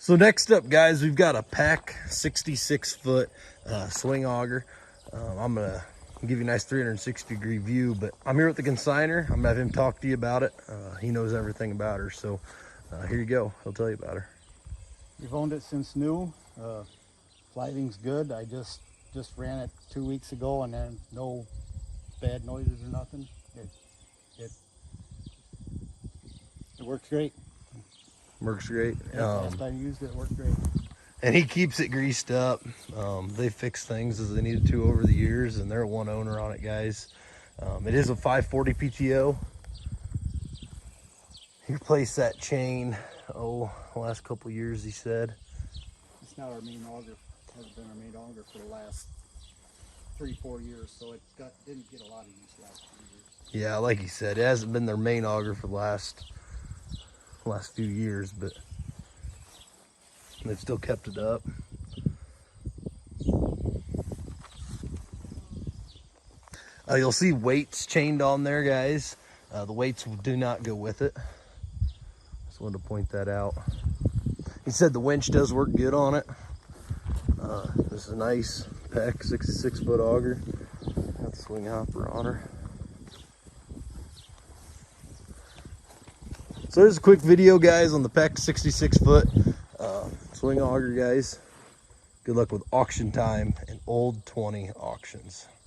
So next up, guys, we've got a Peck 66-foot swing auger. I'm gonna give you a nice 360-degree view, but I'm here with the consignor. I'm gonna have him talk to you about it. He knows everything about her, so here you go. He'll tell you about her. We've owned it since new. Flighting's good. I just ran it 2 weeks ago, and then no bad noises or nothing. It works great. Works great. Last time I used it, it worked great. And he keeps it greased up. They fix things as they needed to over the years, and they're one owner on it, guys. It is a 540 PTO. He replaced that chain, the last couple years, he said. It's not our main auger. It hasn't been our main auger for the last 3-4 years, so it didn't get a lot of use last few years. Yeah, like he said, it hasn't been their main auger for the last few years, but they've still kept it up. You'll see weights chained on there, guys. The weights do not go with it. Just wanted to point that out. He said the winch does work good on it. This is a nice Peck 66-foot auger. Got the swing hopper on her. So there's a quick video, guys, on the Peck 66-foot swing auger, guys. Good luck with auction time and old 20 auctions.